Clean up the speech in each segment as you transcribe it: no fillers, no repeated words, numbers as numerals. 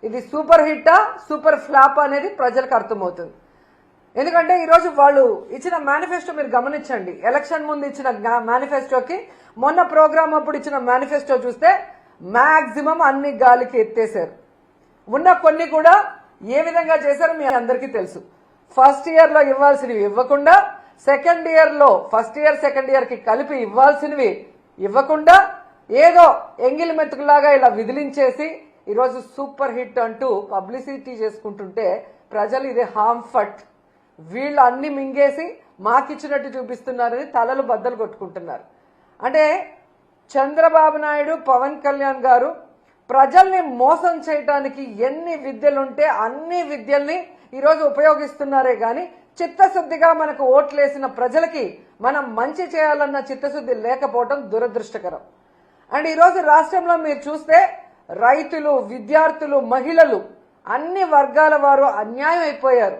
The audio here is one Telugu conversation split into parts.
ఇది సూపర్ హిట్టా సూపర్ ఫ్లాప్ అనేది ప్రజలకు అర్థమవుతుంది. ఎందుకంటే ఈరోజు వాళ్ళు ఇచ్చిన మేనిఫెస్టో మీరు గమనించండి. ఎలక్షన్ ముందు ఇచ్చిన మేనిఫెస్టోకి మొన్న ప్రోగ్రామ్ అప్పుడు ఇచ్చిన మేనిఫెస్టో చూస్తే మాక్సిమం అన్ని గాలికి ఎత్తేశారు. ఉన్న కొన్ని కూడా ఏ విధంగా చేశారో మీ అందరికీ తెలుసు. ఫస్ట్ ఇయర్ లో ఇవ్వాల్సినవి ఇవ్వకుండా, సెకండ్ ఇయర్ లో ఫస్ట్ ఇయర్ సెకండ్ ఇయర్ కి కలిపి ఇవ్వాల్సినవి ఇవ్వకుండా ఏదో ఎంగిలి మెతుకులాగా ఇలా విదిలించేసి ఈరోజు సూపర్ హిట్ అంటూ పబ్లిసిటీ చేసుకుంటుంటే ప్రజలు ఇది హార్మ్ఫట్, వీళ్ళు అన్ని మింగేసి మాకిచ్చినట్టు చూపిస్తున్నారని తలలు బద్దలు కొట్టుకుంటున్నారు. అంటే చంద్రబాబు నాయుడు, పవన్ కళ్యాణ్ గారు ప్రజల్ని మోసం చేయడానికి ఎన్ని విద్యలుంటే అన్ని విద్యల్ని ఈరోజు ఉపయోగిస్తున్నారే గాని చిత్తశుద్ధిగా మనకు ఓట్లేసిన ప్రజలకి మనం మంచి చేయాలన్న చిత్తశుద్ధి లేకపోవడం దురదృష్టకరం. అండ్ ఈరోజు రాష్ట్రంలో మీరు చూస్తే రైతులు, విద్యార్థులు, మహిళలు అన్ని వర్గాల వారు అన్యాయం అయిపోయారు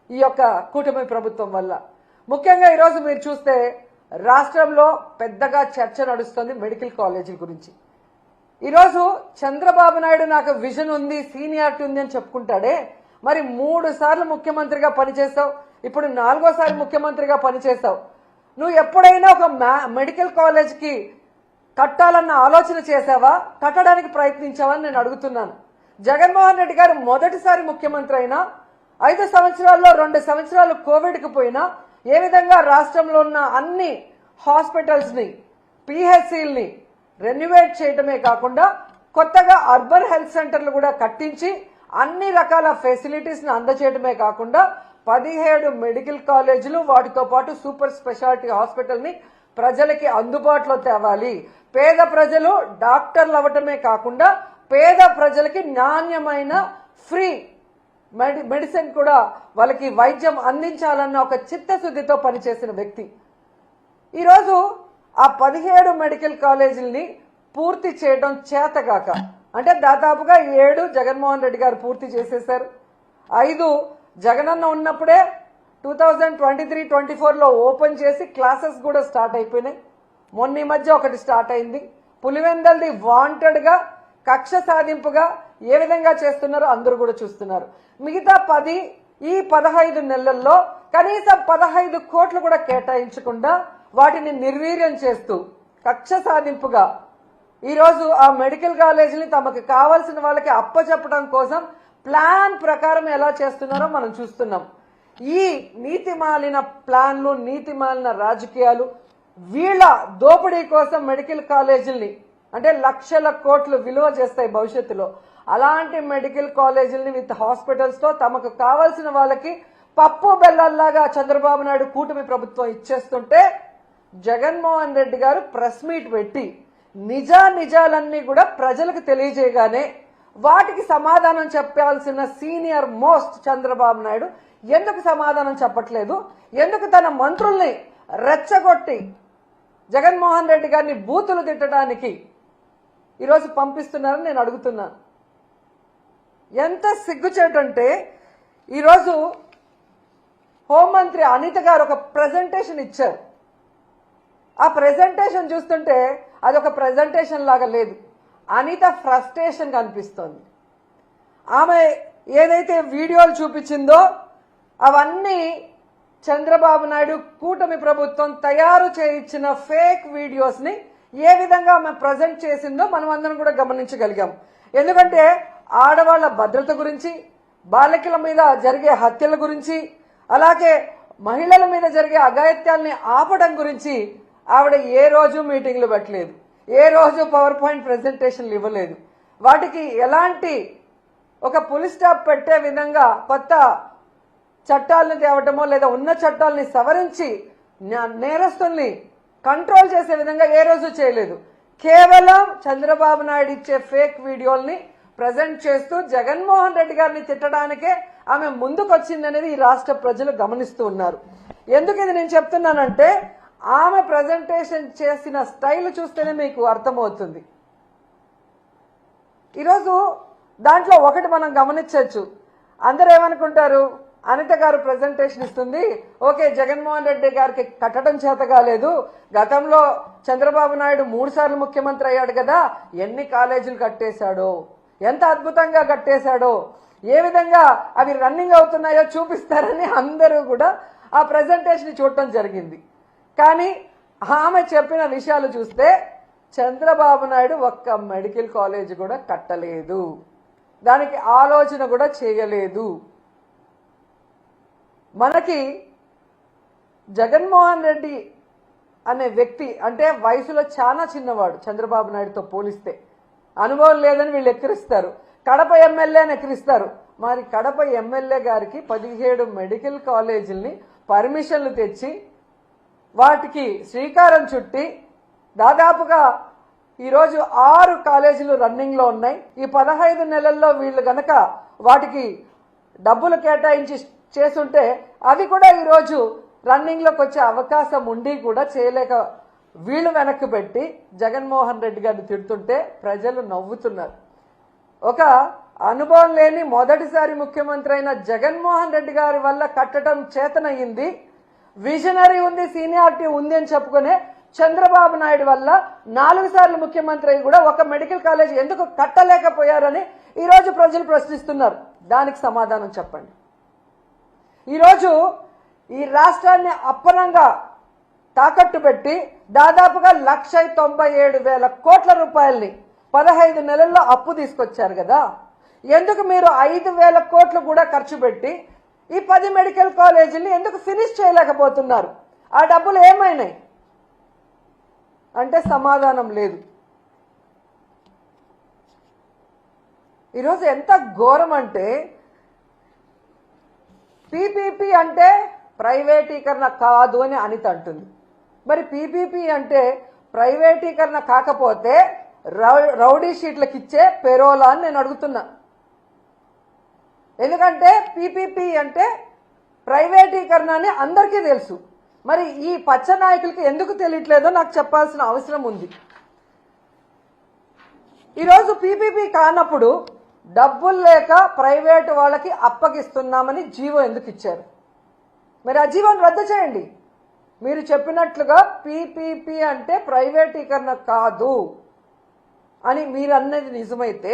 ఈ యొక్క కూటమి ప్రభుత్వం వల్ల. ముఖ్యంగా ఈరోజు మీరు చూస్తే రాష్ట్రంలో పెద్దగా చర్చ నడుస్తుంది మెడికల్ కాలేజీల గురించి. ఈరోజు చంద్రబాబు నాయుడు నాకు విజన్ ఉంది, సీనియారిటీ ఉంది అని చెప్పుకుంటాడే, మరి 3 సార్లు ముఖ్యమంత్రిగా పనిచేస్తావు, ఇప్పుడు 4వ ముఖ్యమంత్రిగా పనిచేస్తావు. నువ్వు ఎప్పుడైనా ఒక మెడికల్ కాలేజ్కి కట్టాలన్న ఆలోచన చేసావా, కట్టడానికి ప్రయత్నించావా అని నేను అడుగుతున్నాను. జగన్మోహన్ రెడ్డి గారు మొదటిసారి ముఖ్యమంత్రి అయినా 5 సంవత్సరాల్లో 2 సంవత్సరాలు కోవిడ్కి పోయినా ఏ విధంగా రాష్ట్రంలో ఉన్న అన్ని హాస్పిటల్స్ ని, పిహెచ్సిల్ని రెన్యువేట్ చేయడమే కాకుండా కొత్తగా అర్బన్ హెల్త్ సెంటర్లు కూడా కట్టించి అన్ని రకాల ఫెసిలిటీస్ ని అందజేయడమే కాకుండా 17 మెడికల్ కాలేజీలు, వాటితో పాటు సూపర్ స్పెషాలిటీ హాస్పిటల్ ని ప్రజలకి అందుబాటులో తేవాలి. పేద ప్రజలు డాక్టర్లు అవ్వటమే కాకుండా పేద ప్రజలకి నాణ్యమైన ఫ్రీ మెడిసిన్ కూడా వాళ్ళకి వైద్యం అందించాలన్న ఒక చిత్తశుద్ధితో పనిచేసిన వ్యక్తి. ఈరోజు ఆ 17 మెడికల్ కాలేజీలని పూర్తి చేయడం చేతగాక, అంటే దాదాపుగా 7 జగన్మోహన్ రెడ్డి గారు పూర్తి చేసేశారు. 5 జగనన్న ఉన్నప్పుడే 2023-24లో ఓపెన్ చేసి క్లాసెస్ కూడా స్టార్ట్ అయిపోయినాయి. మొన్న ఈ మధ్య ఒకటి స్టార్ట్ అయింది. పులివెందల్ది వాంటెడ్ గా కక్ష సాధింపుగా ఏ విధంగా చేస్తున్నారో అందరూ కూడా చూస్తున్నారు. మిగతా 10 ఈ 15 నెలల్లో కనీసం 15 కోట్లు కూడా కేటాయించకుండా వాటిని నిర్వీర్యం చేస్తూ కక్ష సాధింపుగా ఈరోజు ఆ మెడికల్ కాలేజీని తమకు కావాల్సిన వాళ్ళకి అప్పచెప్పడం కోసం ప్లాన్ ప్రకారం ఎలా చేస్తున్నారో మనం చూస్తున్నాం. ఈ నీతిమాలిన ప్లాన్లు, నీతిమాలిన రాజకీయాలు, వీళ్ళ దోపిడీ కోసం మెడికల్ కాలేజీల్ని అంటే లక్షల కోట్లు విలువ చేస్తాయి భవిష్యత్తులో. అలాంటి మెడికల్ కాలేజీలని విత్ హాస్పిటల్స్ తో తమకు కావాల్సిన వాళ్ళకి పప్పు బెల్లల్లాగా చంద్రబాబు నాయుడు కూటమి ప్రభుత్వం ఇచ్చేస్తుంటే జగన్మోహన్ రెడ్డి గారు ప్రెస్ మీట్ పెట్టి నిజాలన్నీ కూడా ప్రజలకు తెలియజేయగానే వాటికి సమాధానం చెప్పాల్సిన సీనియర్ మోస్ట్ చంద్రబాబు నాయుడు ఎందుకు సమాధానం చెప్పట్లేదు? ఎందుకు తన మంత్రుల్ని రెచ్చగొట్టి జగన్మోహన్ రెడ్డి గారిని బూతులు తిట్టడానికి ఈరోజు పంపిస్తున్నారని నేను అడుగుతున్నాను. ఎంత సిగ్గుచేటంటే ఈరోజు హోంమంత్రి అనిత గారు ఒక ప్రెజెంటేషన్ ఇచ్చారు. ఆ ప్రెజెంటేషన్ చూస్తుంటే అది ఒక ప్రెజెంటేషన్ లాగా లేదు, అనిత ఫ్రస్ట్రేషన్ కనిపిస్తోంది. ఆమె ఏదైతే వీడియోలు చూపించిందో అవన్నీ చంద్రబాబు నాయుడు కూటమి ప్రభుత్వం తయారు చేయించిన ఫేక్ వీడియోస్ ని ఏ విధంగా ఆమె ప్రజెంట్ చేసిందో మనం అందరం కూడా గమనించగలిగాం. ఎందుకంటే ఆడవాళ్ల భద్రత గురించి, బాలికల మీద జరిగే హత్యల గురించి, అలాగే మహిళల మీద జరిగే అఘాయిత్యాల్ని ఆపడం గురించి ఆవిడ ఏ రోజు మీటింగ్లు పెట్టలేదు, ఏ రోజు పవర్ పాయింట్ ప్రెజెంటేషన్లు ఇవ్వలేదు. వాటికి ఎలాంటి ఒక పులి స్టాప్ పెట్టే విధంగా కొత్త చట్టాలను తేవటమో లేదా ఉన్న చట్టాలని సవరించి నేరస్తుల్ని కంట్రోల్ చేసే విధంగా ఏ రోజు చేయలేదు. కేవలం చంద్రబాబు నాయుడు ఇచ్చే ఫేక్ వీడియోల్ని ప్రజెంట్ చేస్తూ జగన్మోహన్ రెడ్డి గారిని తిట్టడానికే ఆమె ముందుకొచ్చిందనేది ఈ రాష్ట్ర ప్రజలు గమనిస్తూ ఉన్నారు. ఎందుకు ఇది నేను చెప్తున్నానంటే ఆమె ప్రజెంటేషన్ చేసిన స్టైల్ చూస్తేనే మీకు అర్థమవుతుంది. ఈరోజు దాంట్లో ఒకటి మనం గమనించవచ్చు. అందరూ ఏమనుకుంటారు, అనిత గారు ప్రెజెంటేషన్ ఇస్తుంది, ఓకే జగన్మోహన్ రెడ్డి గారికి కట్టడం చేత కాలేదు, గతంలో చంద్రబాబు నాయుడు 3 సార్లు ముఖ్యమంత్రి అయ్యాడు కదా, ఎన్ని కాలేజీలు కట్టేశాడో, ఎంత అద్భుతంగా కట్టేశాడో, ఏ విధంగా అవి రన్నింగ్ అవుతున్నాయో చూపిస్తారని అందరూ కూడా ఆ ప్రెజెంటేషన్ చూడటం జరిగింది. కానీ ఆమె చెప్పిన విషయాలు చూస్తే చంద్రబాబు నాయుడు ఒక్క మెడికల్ కాలేజ్ కూడా కట్టలేదు, దానికి ఆలోచన కూడా చేయలేదు. మనకి జగన్మోహన్ రెడ్డి అనే వ్యక్తి అంటే వయసులో చాలా చిన్నవాడు, చంద్రబాబు నాయుడుతో పోలిస్తే అనుభవం లేదని వీళ్ళు ఎక్కిరిస్తారు. కడప ఎమ్మెల్యేని ఎక్కిరిస్తారు. మరి కడప ఎమ్మెల్యే గారికి 17 మెడికల్ కాలేజీల్ని పర్మిషన్లు తెచ్చి వాటికి శ్రీకారం చుట్టి దాదాపుగా ఈరోజు 6 కాలేజీలు రన్నింగ్లో ఉన్నాయి. ఈ 15 నెలల్లో వీళ్ళు గనక వాటికి డబ్బులు కేటాయించి చేసుంటే అవి కూడా ఈరోజు రన్నింగ్లోకి వచ్చే అవకాశం ఉండి కూడా చేయలేక వీళ్ళు వెనక్కి పెట్టి జగన్మోహన్ రెడ్డి గారిని తిడుతుంటే ప్రజలు నవ్వుతున్నారు. ఒక అనుభవం లేని మొదటిసారి ముఖ్యమంత్రి అయిన జగన్మోహన్ రెడ్డి గారి వల్ల కట్టడం చేతనయ్యింది, విజనరీ ఉంది, సీనియారిటీ ఉంది అని చెప్పుకునే చంద్రబాబు నాయుడు వల్ల 4 సార్లు ముఖ్యమంత్రి అయి కూడా ఒక మెడికల్ కాలేజ్ ఎందుకు కట్టలేకపోయారని ఈరోజు ప్రజలు ప్రశ్నిస్తున్నారు. దానికి సమాధానం చెప్పండి. ఈరోజు ఈ రాష్ట్రాన్ని అప్పనంగా తాకట్టు పెట్టి దాదాపుగా 1,97,000 కోట్ల రూపాయల్ని 15 నెలల్లో అప్పు తీసుకొచ్చారు కదా, ఎందుకు మీరు 5,000 కోట్లు కూడా ఖర్చు పెట్టి ఈ 10 మెడికల్ కాలేజీని ఎందుకు ఫినిష్ చేయలేకపోతున్నారు? ఆ డబ్బులు ఏమైనాయి అంటే సమాధానం లేదు. ఈరోజు ఎంత ఘోరం అంటే పీపీపీ అంటే ప్రైవేటీకరణ కాదు అని అనిత అంటుంది. మరి పీపీపీ అంటే ప్రైవేటీకరణ కాకపోతే రౌడీ షీట్లకు ఇచ్చే పెరోలా అని నేను అడుగుతున్నా. ఎందుకంటే పీపీపీ అంటే ప్రైవేటీకరణ అని అందరికీ తెలుసు. మరి ఈ పచ్చ నాయకులకి ఎందుకు తెలియట్లేదో నాకు చెప్పాల్సిన అవసరం ఉంది. ఈరోజు పీపీపీ కానప్పుడు డబ్బులు లేక ప్రైవేటు వాళ్ళకి అప్పగిస్తున్నామని జీవో ఎందుకు ఇచ్చారు? మరి ఆ జీవోని రద్దు చేయండి. మీరు చెప్పినట్లుగా పీపీపీ అంటే ప్రైవేటీకరణ కాదు అని మీరు అన్నది నిజమైతే,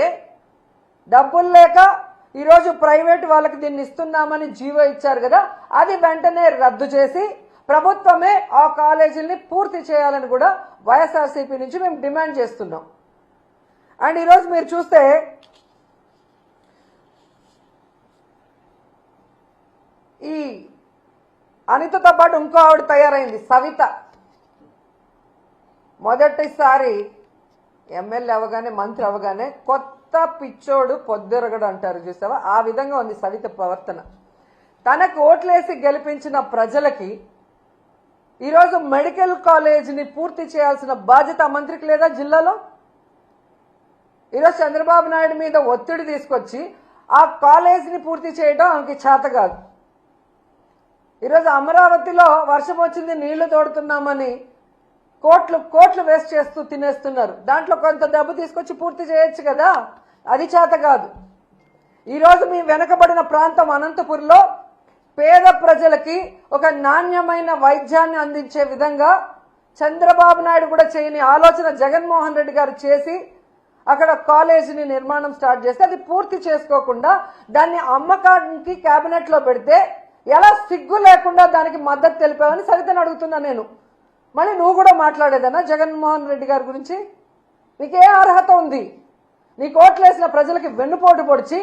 డబ్బులు లేక ఈరోజు ప్రైవేట్ వాళ్ళకి దీన్ని ఇస్తున్నామని జీవో ఇచ్చారు కదా, అది వెంటనే రద్దు చేసి ప్రభుత్వమే ఆ కాలేజీల్ని పూర్తి చేయాలని కూడా వైఎస్ఆర్సీపీ నుంచి మేము డిమాండ్ చేస్తున్నాం. అండ్ ఈరోజు మీరు చూస్తే ఈ అనితతో పాటు ఇంకో ఆవిడ తయారైంది, సవిత. మొదటిసారి ఎమ్మెల్యే అవగానే మంత్రి అవగానే కొత్త పిచ్చోడు పొద్దురగడు అంటారు చూసావా, ఆ విధంగా ఉంది సవిత ప్రవర్తన. తనకు ఓట్లేసి గెలిపించిన ప్రజలకి ఈరోజు మెడికల్ కాలేజీని పూర్తి చేయాల్సిన బాధ్యత మంత్రికి లేదా జిల్లాలో? ఈరోజు చంద్రబాబు నాయుడు మీద ఒత్తిడి తీసుకొచ్చి ఆ కాలేజీని పూర్తి చేయడం ఆమెకి చేత కాదు. ఈరోజు అమరావతిలో వర్షం వచ్చింది, నీళ్లు తోడుతున్నామని కోట్లు వేస్ట్ చేస్తూ తినేస్తున్నారు. దాంట్లో కొంత డబ్బు తీసుకొచ్చి పూర్తి చేయొచ్చు కదా, అది చేత కాదు. ఈరోజు మీ వెనకబడిన ప్రాంతం అనంతపురంలో పేద ప్రజలకి ఒక నాణ్యమైన వైద్యాన్ని అందించే విధంగా చంద్రబాబు నాయుడు కూడా చేయని ఆలోచన జగన్మోహన్ రెడ్డి గారు చేసి అక్కడ కాలేజీని నిర్మాణం స్టార్ట్ చేస్తే అది పూర్తి చేసుకోకుండా దాన్ని అమ్మకానికి క్యాబినెట్లో పెడితే ఎలా సిగ్గు లేకుండా దానికి మద్దతు తెలిపావని సవితను అడుగుతున్నా నేను. మళ్ళీ నువ్వు కూడా మాట్లాడేదన్నా జగన్మోహన్ రెడ్డి గారి గురించి? నీకే అర్హత ఉంది? నీకు ఓట్లేసిన ప్రజలకి వెన్నుపోటు పొడిచి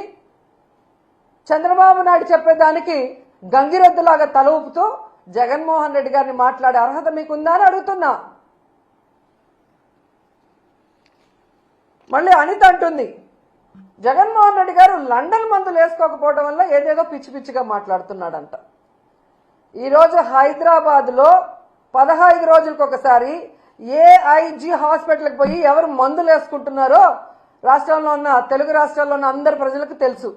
చంద్రబాబు నాయుడు చెప్పేదానికి గంగిరెద్దులాగా తల ఊపుతూ జగన్మోహన్ రెడ్డి గారిని మాట్లాడే అర్హత మీకుందా అని అడుగుతున్నా. మళ్ళీ అనిత అంటుంది జగన్మోహన్ రెడ్డి గారు లండన్ మందులు వేసుకోకపోవడం వల్ల ఏదేదో పిచ్చి పిచ్చిగా మాట్లాడుతున్నాడంట. ఈరోజు హైదరాబాద్లో 15 రోజులకు ఒకసారి ఏఐజీ హాస్పిటల్కి పోయి ఎవరు మందులు వేసుకుంటున్నారో రాష్ట్రంలో ఉన్న తెలుగు రాష్ట్రాల్లో ఉన్న అందరి ప్రజలకు తెలుసు.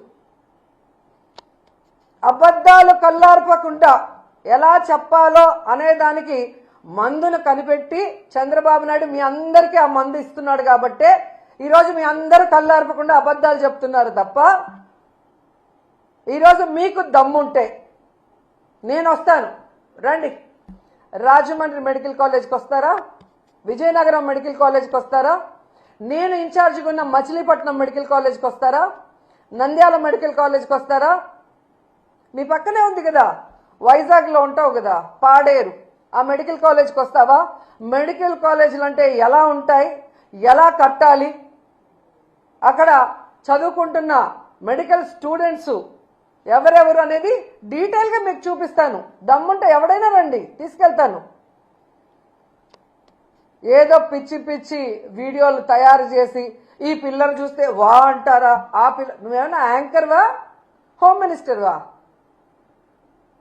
అబద్ధాలు కల్లార్పకుండా ఎలా చెప్పాలో అనేదానికి మందును కనిపెట్టి చంద్రబాబు నాయుడు మీ అందరికీ ఆ మందు ఇస్తున్నాడు కాబట్టే ఈరోజు మీ అందరూ కళ్ళార్పకుండా అబద్ధాలు చెప్తున్నారు తప్ప, ఈరోజు మీకు దమ్ముంటే నేను వస్తాను, రండి. రాజమండ్రి మెడికల్ కాలేజ్కి వస్తారా? విజయనగరం మెడికల్ కాలేజ్కి వస్తారా? నేను ఇన్ఛార్జిగా ఉన్న మచిలీపట్నం మెడికల్ కాలేజ్కి వస్తారా? నంద్యాల మెడికల్ కాలేజ్కి వస్తారా? మీ పక్కనే ఉంది కదా, వైజాగ్లో ఉంటావు కదా, పాడేరు, ఆ మెడికల్ కాలేజ్కి వస్తావా? మెడికల్ కాలేజీలు అంటే ఎలా ఉంటాయి, ఎలా కట్టాలి, అక్కడ చదువుకుంటున్న మెడికల్ స్టూడెంట్స్ ఎవరెవరు అనేది డీటెయిల్గా మీకు చూపిస్తాను. దమ్ముంటే ఎవడైనా రండి, తీసుకెళ్తాను. ఏదో పిచ్చి పిచ్చి వీడియోలు తయారు చేసి ఈ పిల్లలు చూస్తే వా అంటారా? ఆ పిల్ల నువ్వేమన్నా యాంకర్వా, హోమ్ మినిస్టర్వా?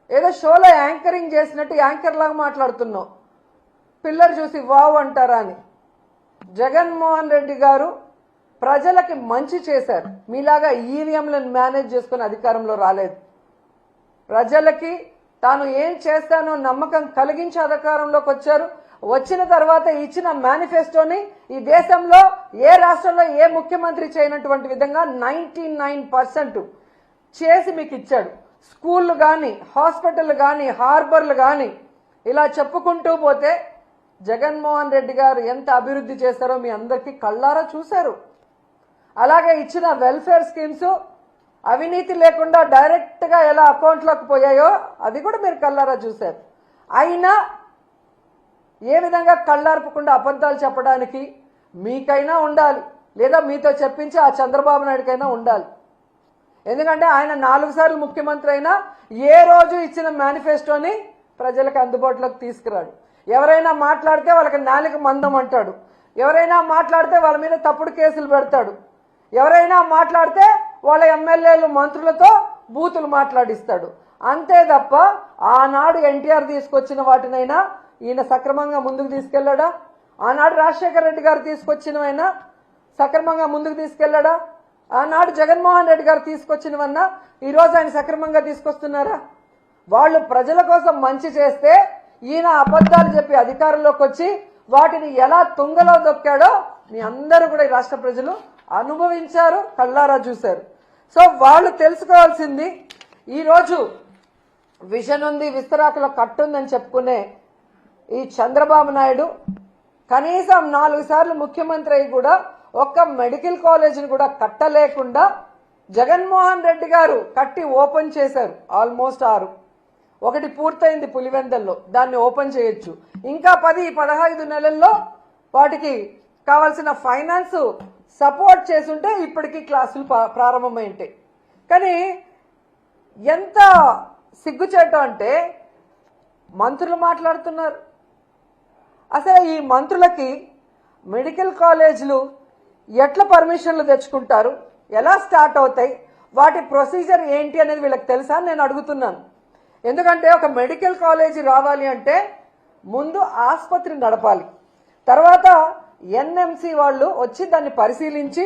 ఏదో షోలో యాంకరింగ్ చేసినట్టు యాంకర్ లాగా మాట్లాడుతున్నావు. పిల్లలు చూసి వావ్ అంటారా అని. జగన్మోహన్ రెడ్డి గారు ప్రజలకి మంచి చేశారు. మీలాగా ఈవీఎంలను మేనేజ్ చేసుకుని అధికారంలో రాలేదు. ప్రజలకి తాను ఏం చేస్తానో నమ్మకం కలిగించి అధికారంలోకి వచ్చారు. వచ్చిన తర్వాత ఇచ్చిన మేనిఫెస్టోని ఈ దేశంలో ఏ రాష్ట్రంలో ఏ ముఖ్యమంత్రి చేయనటువంటి విధంగా 99% చేసి మీకు ఇచ్చాడు. స్కూళ్ళు కానీ, హాస్పిటల్ కానీ, హార్బర్లు కానీ, ఇలా చెప్పుకుంటూ పోతే జగన్మోహన్ రెడ్డి గారు ఎంత అభివృద్ధి చేశారో మీ అందరికీ కళ్ళారా చూశారు. అలాగే ఇచ్చిన వెల్ఫేర్ స్కీమ్స్ అవినీతి లేకుండా డైరెక్ట్గా ఎలా అకౌంట్లోకి పోయాయో అది కూడా మీరు కళ్ళారా చూశారు. అయినా ఏ విధంగా కళ్ళార్పకుండా అబద్ధాలు చెప్పడానికి మీకైనా ఉండాలి, లేదా మీతో చెప్పించి ఆ చంద్రబాబు నాయుడుకైనా ఉండాలి. ఎందుకంటే ఆయన 4 సార్లు ముఖ్యమంత్రి అయినా ఏ రోజు ఇచ్చిన మేనిఫెస్టోని ప్రజలకు అందుబాటులోకి తీసుకురాడు. ఎవరైనా మాట్లాడితే వాళ్ళకి నాలుక మందం అంటాడు. ఎవరైనా మాట్లాడితే వాళ్ళ మీద తప్పుడు కేసులు పెడతాడు. ఎవరైనా మాట్లాడితే వాళ్ళ ఎమ్మెల్యేలు మంత్రులతో బూతులు మాట్లాడిస్తాడు. అంతే తప్ప ఆనాడు ఎన్టీఆర్ తీసుకొచ్చిన వాటినైనా ఈయన సక్రమంగా ముందుకు తీసుకెళ్లాడా? ఆనాడు రాజశేఖర రెడ్డి గారు తీసుకొచ్చినవైనా సక్రమంగా ముందుకు తీసుకెళ్లాడా? ఆనాడు జగన్మోహన్ రెడ్డి గారు తీసుకొచ్చినవన్నా ఈరోజు ఆయన సక్రమంగా తీసుకొస్తున్నారా? వాళ్ళు ప్రజల కోసం మంచి చేస్తే ఈయన అబద్ధాలు చెప్పి అధికారంలోకి వచ్చి వాటిని ఎలా తుంగలో దొక్కాడో మీ అందరూ కూడా ఈ రాష్ట్ర ప్రజలు అనుభవించారు, కళ్ళారా చూశారు. సో వాళ్ళు తెలుసుకోవాల్సింది, ఈరోజు విజన్ ఉంది, విస్తరాకులో కట్టుందని చెప్పుకునే ఈ చంద్రబాబు నాయుడు కనీసం 4 సార్లు ముఖ్యమంత్రి అయి కూడా ఒక్క మెడికల్ కాలేజీని కూడా కట్టలేకుండా జగన్మోహన్ రెడ్డి గారు కట్టి ఓపెన్ చేశారు. ఆల్మోస్ట్ 6, ఒకటి పూర్తయింది పులివెందల్లో, దాన్ని ఓపెన్ చేయొచ్చు. ఇంకా 10-15 నెలల్లో వాటికి కావాల్సిన ఫైనాన్స్ సపోర్ట్ చేసుంటే ఇప్పటికీ క్లాసులు ప్రారంభమై ఉంటాయి. కానీ ఎంత సిగ్గుచేట అంటే మంత్రులు మాట్లాడుతున్నారు. అసలు ఈ మంత్రులకి మెడికల్ కాలేజీలు ఎట్లా పర్మిషన్లు తెచ్చుకుంటారు, ఎలా స్టార్ట్ అవుతాయి, వాటి ప్రొసీజర్ ఏంటి అనేది వీళ్ళకి తెలుసా అని నేను అడుగుతున్నాను. ఎందుకంటే ఒక మెడికల్ కాలేజీ రావాలి అంటే ముందు ఆసుపత్రి నడపాలి, తర్వాత ఎన్ఎంసి వాళ్ళు వచ్చి దాన్ని పరిశీలించి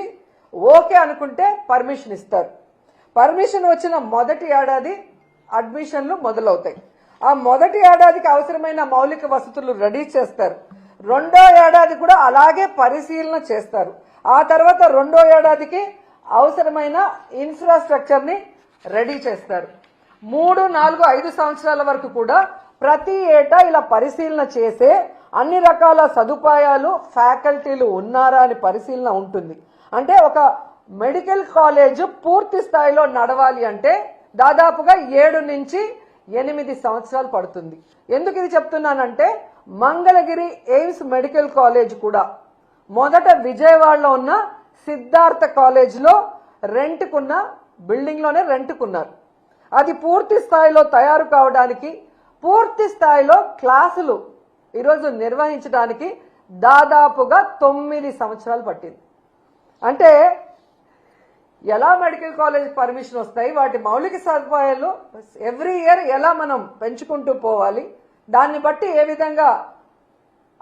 ఓకే అనుకుంటే పర్మిషన్ ఇస్తారు. పర్మిషన్ వచ్చిన మొదటి ఏడాది అడ్మిషన్లు మొదలవుతాయి. ఆ మొదటి ఏడాదికి అవసరమైన మౌలిక వసతులు రెడీ చేస్తారు. రెండో ఏడాది కూడా అలాగే పరిశీలన చేస్తారు. ఆ తర్వాత రెండో ఏడాదికి అవసరమైన ఇన్ఫ్రాస్ట్రక్చర్ని రెడీ చేస్తారు. 3, 4, 5 సంవత్సరాల వరకు కూడా ప్రతి ఏటా ఇలా పరిశీలన చేసే అన్ని రకాల సదుపాయాలు, ఫ్యాకల్టీలు ఉన్నారా అని పరిశీలన ఉంటుంది. అంటే ఒక మెడికల్ కాలేజ్ పూర్తి స్థాయిలో నడవాలి అంటే దాదాపుగా 7 నుంచి 8 సంవత్సరాలు పడుతుంది. ఎందుకు ఇది చెప్తున్నానంటే మంగళగిరి ఎయిమ్స్ మెడికల్ కాలేజ్ కూడా మొదట విజయవాడలో ఉన్న సిద్ధార్థ కాలేజ్లో రెంట్కున్న బిల్డింగ్లోనే రెంట్కున్నారు. అది పూర్తి స్థాయిలో తయారు కావడానికి, పూర్తి స్థాయిలో క్లాసులు ఈరోజు నిర్వహించడానికి దాదాపుగా 9 సంవత్సరాలు పట్టింది. అంటే ఎలా మెడికల్ కాలేజ్ పర్మిషన్ వస్తాయి, వాటి మౌలిక సదుపాయాలు ఎవ్రీ ఇయర్ ఎలా మనం పెంచుకుంటూ పోవాలి, దాన్ని బట్టి ఏ విధంగా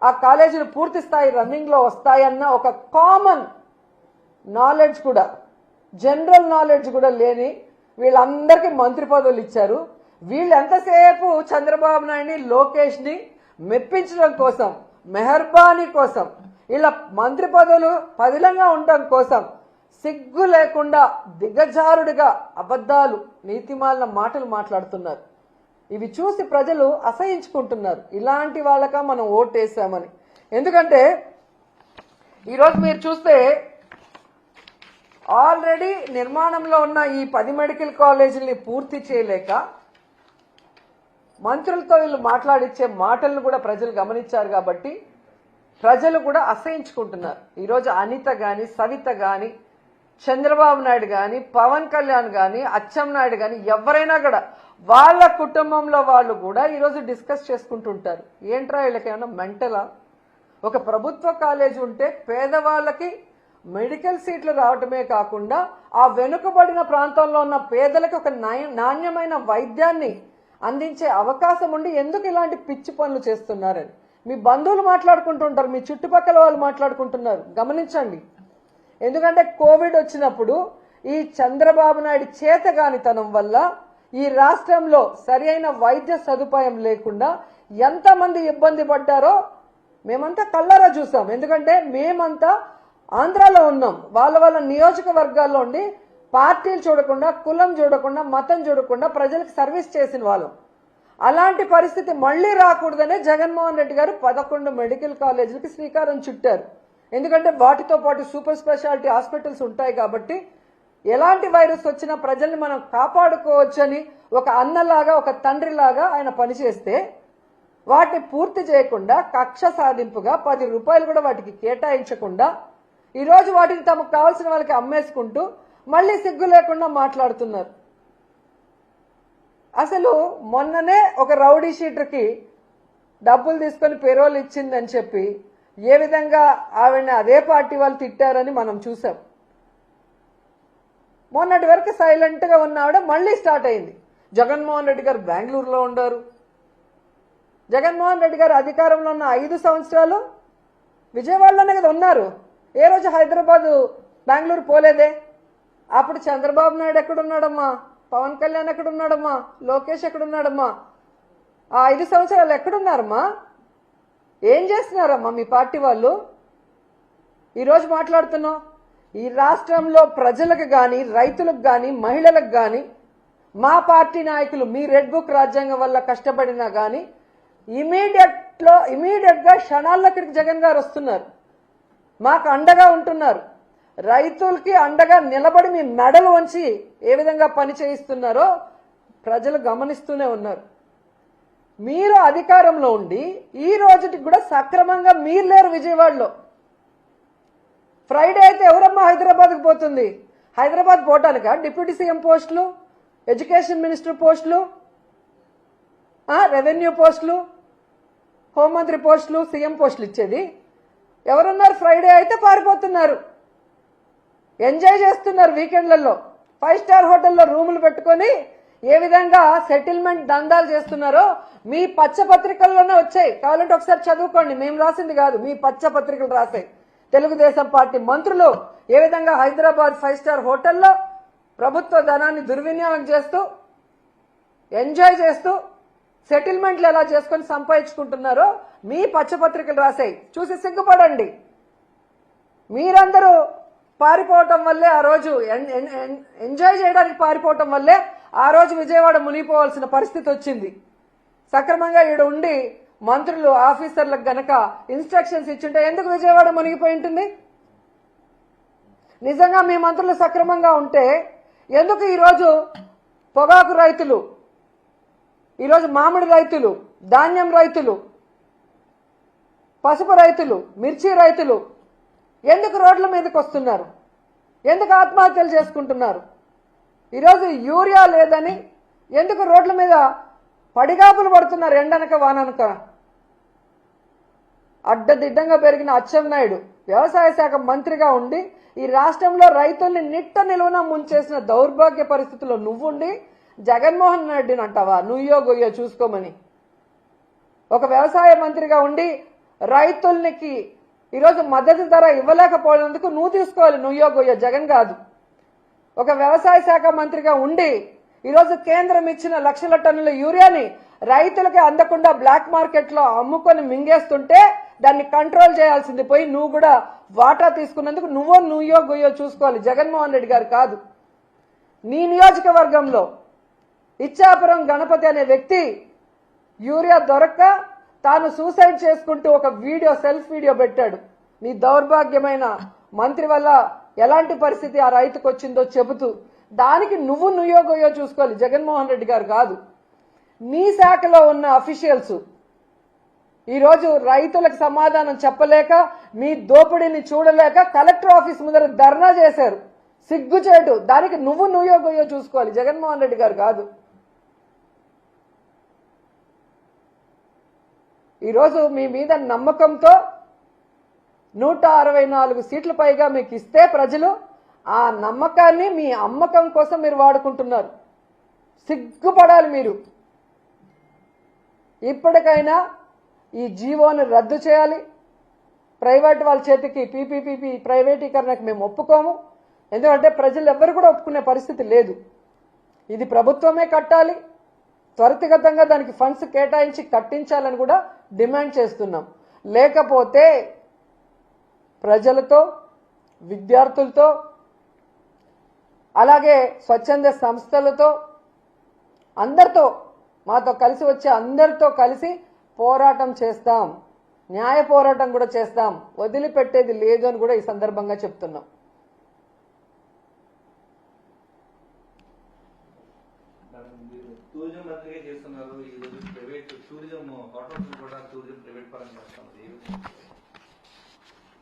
ఆ కాలేజీలు పూర్తి స్థాయి రన్నింగ్లో వస్తాయన్న ఒక కామన్ నాలెడ్జ్ కూడా, జనరల్ నాలెడ్జ్ కూడా లేని వీళ్ళందరికీ మంత్రి పదవులు ఇచ్చారు. వీళ్ళు ఎంతసేపు చంద్రబాబు నాయుడిని, లోకేష్ని మెప్పించడం కోసం, మెహర్బానీ కోసం, ఇలా మంత్రి పదవులు పదిలంగా ఉండడం కోసం సిగ్గు లేకుండా దిగజారుడిగా అబద్ధాలు, నీతిమాలిన మాటలు మాట్లాడుతున్నారు. ఇవి చూసి ప్రజలు అసహించుకుంటున్నారు. ఇలాంటి వాళ్ళక మనం ఓటేసామని. ఎందుకంటే ఈరోజు మీరు చూస్తే ఆల్రెడీ నిర్మాణంలో ఉన్న ఈ 10 మెడికల్ కాలేజీల్ని పూర్తి చేయలేక మంత్రులతో వీళ్ళు మాట్లాడించే మాటలను కూడా ప్రజలు గమనించారు కాబట్టి ప్రజలు కూడా అసహించుకుంటున్నారు. ఈరోజు అనిత గాని, సవిత గాని, చంద్రబాబు నాయుడు గాని, పవన్ కళ్యాణ్ గాని, అచ్చెన్నాయుడు గాని ఎవరైనా కూడా వాళ్ళ కుటుంబంలో వాళ్ళు కూడా ఈరోజు డిస్కస్ చేసుకుంటుంటారు. ఏంట్రా వీళ్ళకేమన్నా మెంటలా? ఒక ప్రభుత్వ కాలేజీ ఉంటే పేదవాళ్ళకి మెడికల్ సీట్లు రావటమే కాకుండా ఆ వెనుకబడిన ప్రాంతంలో ఉన్న పేదలకు ఒక నాణ్యమైన వైద్యాన్ని అందించే అవకాశం ఉండి ఎందుకు ఇలాంటి పిచ్చి పనులు చేస్తున్నారని మీ బంధువులు మాట్లాడుకుంటుంటారు, మీ చుట్టుపక్కల వాళ్ళు మాట్లాడుకుంటున్నారు. గమనించండి. ఎందుకంటే కోవిడ్ వచ్చినప్పుడు ఈ చంద్రబాబు నాయుడు చేతగానితనం వల్ల ఈ రాష్ట్రంలో సరైన వైద్య సదుపాయం లేకుండా ఎంతమంది ఇబ్బంది పడ్డారో మేమంతా కళ్ళారా చూసాం. ఎందుకంటే మేమంతా ఆంధ్రాలో ఉన్నాం. వాళ్ళ నియోజకవర్గాల్లో ఉండి పార్టీలు చూడకుండా, కులం చూడకుండా, మతం చూడకుండా ప్రజలకు సర్వీస్ చేసిన వాళ్ళు. అలాంటి పరిస్థితి మళ్లీ రాకూడదనే జగన్మోహన్ రెడ్డి గారు 11 మెడికల్ కాలేజీలకి శ్రీకారం చుట్టారు. ఎందుకంటే వాటితో పాటు సూపర్ స్పెషాలిటీ హాస్పిటల్స్ ఉంటాయి కాబట్టి ఎలాంటి వైరస్ వచ్చినా ప్రజల్ని మనం కాపాడుకోవచ్చని ఒక అన్నలాగా, ఒక తండ్రిలాగా ఆయన పనిచేస్తే వాటిని పూర్తి చేయకుండా కక్ష సాధింపుగా 10 రూపాయలు కూడా వాటికి కేటాయించకుండా ఈరోజు వాటిని తమకు కావాల్సిన వాళ్ళకి అమ్మేసుకుంటూ మళ్ళీ సిగ్గు లేకుండా మాట్లాడుతున్నారు. అసలు మొన్ననే ఒక రౌడీ షీటర్కి డబ్బులు తీసుకొని పేరోల్ ఇచ్చిందని చెప్పి ఏ విధంగా ఆవిడని అదే పార్టీ వాళ్ళు తిట్టారని మనం చూసాం. మొన్నటి వరకు సైలెంట్గా ఉన్న ఆవిడ మళ్ళీ స్టార్ట్ అయింది. జగన్మోహన్ రెడ్డి గారు బెంగళూరులో ఉండారు. జగన్మోహన్ రెడ్డి గారు అధికారంలో ఉన్న 5 సంవత్సరాలు విజయవాడలోనే కదా ఉన్నారు. ఏ రోజు హైదరాబాద్, బెంగళూరు పోలేదే. అప్పుడు చంద్రబాబు నాయుడు ఎక్కడున్నాడమ్మా? పవన్ కళ్యాణ్ ఎక్కడున్నాడమ్మా? లోకేష్ ఎక్కడున్నాడమ్మా? ఆ 5 సంవత్సరాలు ఎక్కడున్నారమ్మా? ఏం చేస్తున్నారమ్మా మీ పార్టీ వాళ్ళు? ఈరోజు మాట్లాడుతున్నాం. ఈ రాష్ట్రంలో ప్రజలకు కానీ, రైతులకు కానీ, మహిళలకు కానీ మా పార్టీ నాయకులు మీ రెడ్ బుక్ రాజ్యాంగం వల్ల కష్టపడినా కానీ ఇమీడియట్గా క్షణాల్లో ఇక్కడికి జగన్ గారు వస్తున్నారు. మాకు అండగా ఉంటున్నారు. రైతులకి అండగా నిలబడి మీ మెడలు వంచి ఏ విధంగా పని చేయిస్తున్నారో ప్రజలు గమనిస్తూనే ఉన్నారు. మీరు అధికారంలో ఉండి ఈ రోజుకి కూడా సక్రమంగా మీరు లేరు విజయవాడలో. ఫ్రైడే అయితే ఎవరమ్మా హైదరాబాద్కి పోతుంది? హైదరాబాద్ పోవటానిక డిప్యూటీ సీఎం పోస్టులు, ఎడ్యుకేషన్ మినిస్టర్ పోస్టులు, రెవెన్యూ పోస్టులు, హోంమంత్రి పోస్టులు, సీఎం పోస్టులు ఇచ్చేది? ఎవరున్నారు? ఫ్రైడే అయితే పారిపోతున్నారు, ఎంజాయ్ చేస్తున్నారు. వీకెండ్లలో 5 స్టార్ హోటల్లో రూములు పెట్టుకొని ఏ విధంగా సెటిల్మెంట్ దందాలు చేస్తున్నారో మీ పచ్చ పత్రికల్లోనే వచ్చాయి. కావాలంటే ఒకసారి చదువుకోండి. మేము రాసింది కాదు, మీ పచ్చ పత్రికలు రాసాయి. తెలుగుదేశం పార్టీ మంత్రులు ఏ విధంగా హైదరాబాద్ 5 స్టార్ హోటల్లో ప్రభుత్వ ధనాన్ని దుర్వినియోగం చేస్తూ, ఎంజాయ్ చేస్తూ సెటిల్మెంట్లు ఎలా చేసుకొని సంపాదించుకుంటున్నారో మీ పచ్చపత్రికలు రాసాయి. చూసి సిగ్గుపడండి. మీరందరూ పారిపోవటం వల్లే ఆ రోజు ఎంజాయ్ చేయడానికి పారిపోవటం వల్లే ఆ రోజు విజయవాడ మునిగిపోవాల్సిన పరిస్థితి వచ్చింది. సక్రమంగా ఈడ ఉండి మంత్రులు, ఆఫీసర్లకు గనక ఇన్స్ట్రక్షన్స్ ఇచ్చుంటే ఎందుకు విజయవాడ మునిగిపోయి ఉంటుంది? నిజంగా మీ మంత్రులు సక్రమంగా ఉంటే ఎందుకు ఈరోజు పొగాకు రైతులు, ఈరోజు మామిడి రైతులు, ధాన్యం రైతులు, పసుపు రైతులు, మిర్చి రైతులు ఎందుకు రోడ్ల మీదకి వస్తున్నారు? ఎందుకు ఆత్మహత్యలు చేసుకుంటున్నారు? ఈరోజు యూరియా లేదని ఎందుకు రోడ్ల మీద పడిగాపులు పడుతున్నారు? ఎండనక వాననక. అడ్డదిడ్డంగా పెరిగిన అచ్చెన్నాయుడు వ్యవసాయ శాఖ మంత్రిగా ఉండి ఈ రాష్ట్రంలో రైతుల్ని నిట్ట నిలువున ముంచేసిన దౌర్భాగ్య పరిస్థితుల్లో నువ్వుండి జగన్మోహన్ రెడ్డిని అంటావా నుయ్యో గొయ్యో చూసుకోమని? ఒక వ్యవసాయ మంత్రిగా ఉండి రైతులకి ఈరోజు మద్దతు ధర ఇవ్వలేకపోయినందుకు నువ్వు తీసుకోవాలి నుయ్యో గొయ్యో, జగన్ కాదు. ఒక వ్యవసాయ శాఖ మంత్రిగా ఉండి ఈరోజు కేంద్రం ఇచ్చిన లక్షల టన్నుల యూరియాని రైతులకి అందకుండా బ్లాక్ మార్కెట్లో అమ్ముకొని మింగేస్తుంటే దాన్ని కంట్రోల్ చేయాల్సింది పోయి నువ్వు కూడా వాటా తీసుకున్నందుకు నుయ్యో గొయ్యో చూసుకోవాలి, జగన్మోహన్ రెడ్డి గారు కాదు. నీ నియోజకవర్గంలో ఇచ్చాపురం గణపతి అనే వ్యక్తి యూరియా దొరక్క తాను సూసైడ్ చేసుకుంటూ ఒక వీడియో, సెల్ఫ్ వీడియో పెట్టాడు. నీ దౌర్భాగ్యమైన మంత్రి వల్ల ఎలాంటి పరిస్థితి ఆ రైతుకు వచ్చిందో చెబుతూ దానికి నువ్వు నుయోగోయో చూసుకోవాలి. జగన్మోహన్ రెడ్డి గారు కాదు, నీ శాఖలో ఉన్న అఫీషియల్స్ ఈరోజు రైతులకు సమాధానం చెప్పలేక మీ దోపిడీని చూడలేక కలెక్టర్ ఆఫీస్ ముందర ధర్నా చేశారు. సిగ్గుచేటు. దానికి నువ్వు నుయోగోయో చూసుకోవాలి, జగన్మోహన్ రెడ్డి గారు కాదు. ఈరోజు మీ మీద నమ్మకంతో 164 సీట్లు పైగా మీకు ఇస్తే ప్రజలు ఆ నమ్మకాన్ని మీ అమ్మకం కోసం మీరు వాడుకుంటున్నారు. సిగ్గుపడాలి మీరు. ఇప్పటికైనా ఈ జీవోను రద్దు చేయాలి. ప్రైవేట్ వాళ్ళ చేతికి పీపీపీ ప్రైవేటీకరణకు మేము ఒప్పుకోము. ఎందుకంటే ప్రజలు ఎవ్వరు కూడా ఒప్పుకునే పరిస్థితి లేదు. ఇది ప్రభుత్వమే కట్టాలి. త్వరితగతంగా దానికి ఫండ్స్ కేటాయించి కట్టించాలని కూడా డిమాండ్ చేస్తున్నాం. లేకపోతే ప్రజలతో, విద్యార్థులతో, అలాగే స్వచ్ఛంద సంస్థలతో, అందరితో, మాతో కలిసి వచ్చే అందరితో కలిసి పోరాటం చేస్తాం. న్యాయ పోరాటం కూడా చేస్తాం. వదిలిపెట్టేది లేదు అని కూడా ఈ సందర్భంగా చెప్తున్నాం. టూరిజం మంత్రిగా చేస్తున్నారు. ఈ రోజు ప్రైవేట్ టూరిజం హోటల్స్ కూడా టూరిజం ప్రైవేట్ పరంగా చేస్తున్నారు.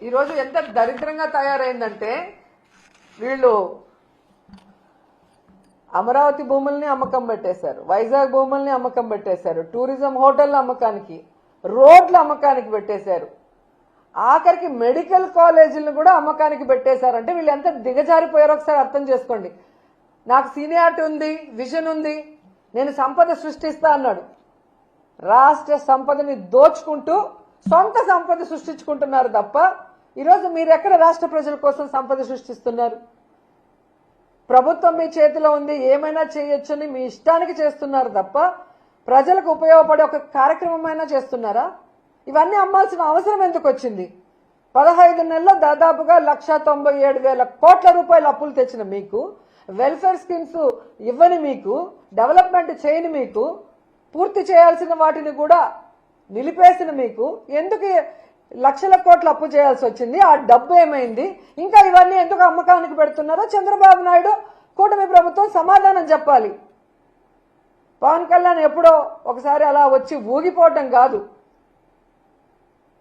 ఈరోజు ఎంత దరిద్రంగా తయారైందంటే వీళ్ళు అమరావతి భూముల్ని అమ్మకం పెట్టేశారు, వైజాగ్ భూముల్ని అమ్మకం పెట్టేశారు, టూరిజం హోటళ్ల అమ్మకానికి, రోడ్ల అమ్మకానికి పెట్టేశారు, ఆఖరికి మెడికల్ కాలేజీలను కూడా అమ్మకానికి పెట్టేశారంటే వీళ్ళు ఎంత దిగజారిపోయారో ఒకసారి అర్థం చేసుకోండి. నాకు సీనియారిటీ ఉంది, విజన్ ఉంది, నేను సంపద సృష్టిస్తా అన్నాడు. రాష్ట్ర సంపదని దోచుకుంటూ సొంత సంపద సృష్టించుకుంటున్నారు తప్ప ఈరోజు మీరు ఎక్కడ రాష్ట్ర ప్రజల కోసం సంపద సృష్టిస్తున్నారు? ప్రభుత్వం మీ చేతిలో ఉంది, ఏమైనా చేయొచ్చని మీ ఇష్టానికి చేస్తున్నారు తప్ప ప్రజలకు ఉపయోగపడే ఒక కార్యక్రమమైనా చేస్తున్నారా? ఇవన్నీ అమ్మాల్సిన అవసరం ఎందుకు వచ్చింది? 15 నెలల్లో దాదాపుగా 1,97,000 కోట్ల రూపాయల అప్పులు తెచ్చిన మీకు, వెల్ఫేర్ స్కీమ్స్ ఇవ్వని మీకు, డెవలప్మెంట్ చేయని మీకు, పూర్తి చేయాల్సిన వాటిని కూడా నిలిపేసిన మీకు ఎందుకు లక్షల కోట్ల అప్పు చేయాల్సి వచ్చింది? ఆ డబ్బు ఏమైంది? ఇంకా ఇవన్నీ ఎందుకు అమ్మకానికి పెడుతున్నారో చంద్రబాబు నాయుడు, కూటమి ప్రభుత్వం సమాధానం చెప్పాలి. పవన్ కళ్యాణ్ ఎప్పుడో ఒకసారి అలా వచ్చి ఊగిపోవటం కాదు.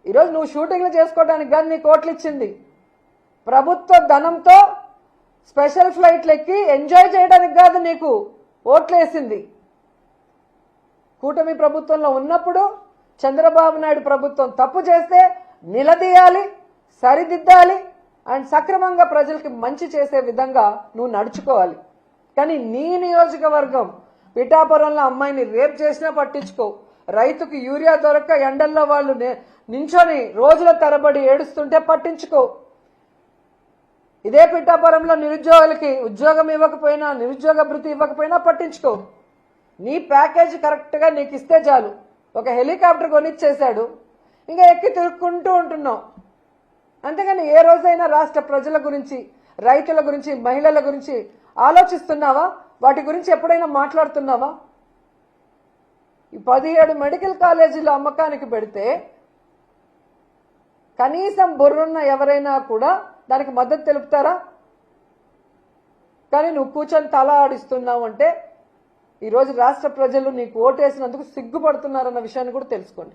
ఈరోజు నువ్వు షూటింగ్లు చేసుకోవడానికి కాదు నీ కోట్లు ఇచ్చింది, ప్రభుత్వ ధనంతో స్పెషల్ ఫ్లైట్లు ఎక్కి ఎంజాయ్ చేయడానికి కాదు నీకు ఓట్లేసింది. కూటమి ప్రభుత్వంలో ఉన్నప్పుడు చంద్రబాబు నాయుడు ప్రభుత్వం తప్పు చేస్తే నిలదీయాలి, సరిదిద్దాలి అండ్ సక్రమంగా ప్రజలకి మంచి చేసే విధంగా నువ్వు నడుచుకోవాలి. కానీ నీ నియోజకవర్గం పిఠాపురంలో అమ్మాయిని రేప్ చేసినా పట్టించుకో, రైతుకు యూరియా దొరక్క ఎండల్లో వాళ్ళు నించొని రోజుల తరబడి ఏడుస్తుంటే పట్టించుకో, ఇదే పిఠాపురంలో నిరుద్యోగులకి ఉద్యోగం ఇవ్వకపోయినా, నిరుద్యోగ భృతి ఇవ్వకపోయినా పట్టించుకో. నీ ప్యాకేజ్ కరెక్ట్గా నీకు ఇస్తే చాలు. ఒక హెలికాప్టర్ కొనిచ్చేశాడు, ఇంకా ఎక్కి తిరుక్కుంటూ ఉంటున్నావు. అంతేగాని ఏ రోజైనా రాష్ట్ర ప్రజల గురించి, రైతుల గురించి, మహిళల గురించి ఆలోచిస్తున్నావా? వాటి గురించి ఎప్పుడైనా మాట్లాడుతున్నావా? ఈ 17 మెడికల్ కాలేజీలు అమ్మకానికి పెడితే కనీసం బుర్రున్న ఎవరైనా కూడా దానికి మద్దతు తెలుపుతారా? కానీ నువ్వు కూర్చొని తల ఆడిస్తున్నావు అంటే ఈరోజు రాష్ట్ర ప్రజలు నీకు ఓటేసినందుకు సిగ్గుపడుతున్నారన్న విషయాన్ని కూడా తెలుసుకోండి.